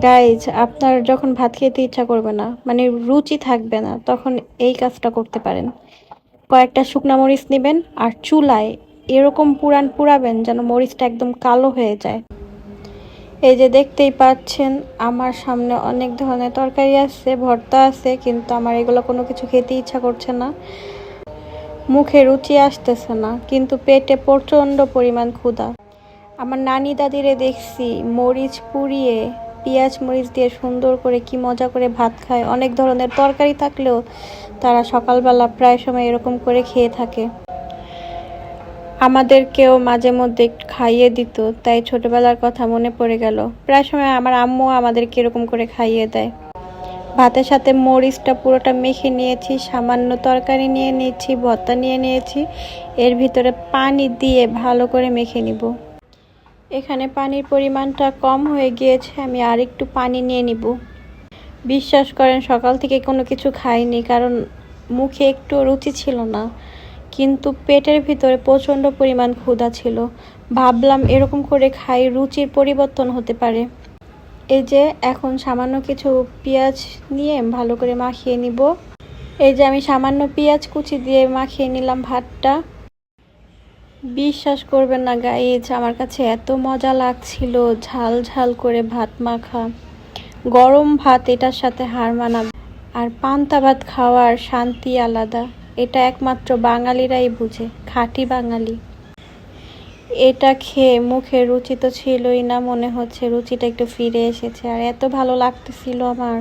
Guys, আপনার যখন ভাত খেতে ইচ্ছা করবে না, মানে রুচি থাকবে না, তখন এই কাজটা করতে পারেন। কয়েকটা শুকনা মরিচ নেবেন আর চুলায় এরকম পুরাবেন যেন মরিচটা একদম কালো হয়ে যায়। এই যে দেখতেই পাচ্ছেন, আমার সামনে অনেক ধরনের তরকারি আছে, ভর্তা আছে, কিন্তু আমার এগুলো কোনো কিছু খেতে ইচ্ছা করছে না, মুখে রুচি আসতেছে না, কিন্তু পেটে প্রচণ্ড পরিমাণ ক্ষুধা। আমার নানি দাদিরে দেখছি মরিচ পুড়িয়ে পেঁয়াজ মরিচ দিয়ে সুন্দর করে কি মজা করে ভাত খায়। অনেক ধরনের তরকারি থাকলেও তারা সকালবেলা প্রায় সময় এরকম করে খেয়ে থাকে। আমাদেরকেও মাঝে মধ্যে খাইয়ে দিত, তাই ছোটবেলার কথা মনে পড়ে গেল। প্রায় সময় আমার আম্মু আমাদেরকে এরকম করে খাইয়ে দেয়। ভাতের সাথে মরিচটা পুরোটা মেখে নিয়েছি, সামান্য তরকারি নিয়ে নিয়েছি, ভর্তা নিয়ে নিয়েছি, এর ভিতরে পানি দিয়ে ভালো করে মেখে নিব। এখানে পানির পরিমাণটা কম হয়ে গিয়েছে, আমি আর একটু পানি নিয়ে নিব। বিশ্বাস করেন, সকাল থেকে কোনো কিছু খাইনি, কারণ মুখে একটু রুচি ছিল না, কিন্তু পেটের ভিতরে প্রচণ্ড পরিমাণ ক্ষুধা ছিল। ভাবলাম এরকম করে খাই, রুচির পরিবর্তন হতে পারে। এই যে এখন সামান্য কিছু পেঁয়াজ নিয়ে ভালো করে মাখিয়ে নিব। এই যে আমি সামান্য পেঁয়াজ কুচি দিয়ে মাখিয়ে নিলাম ভাতটা। বিশ্বাস করবেন না গাইজ, আমার কাছে এত মজা লাগছিল ঝাল ঝাল করে ভাত মাখা। গরম ভাত এটার সাথে হার মানাবে। আর পান্তা ভাত খাওয়ার শান্তি আলাদা, এটা একমাত্র বাঙালিরাই বুঝে, খাঁটি বাঙালি। এটা খেয়ে মুখে রুচি তো ছিলই না, মনে হচ্ছে রুচিটা একটু ফিরে এসেছে, আর এত ভালো লাগতেছিল আমার।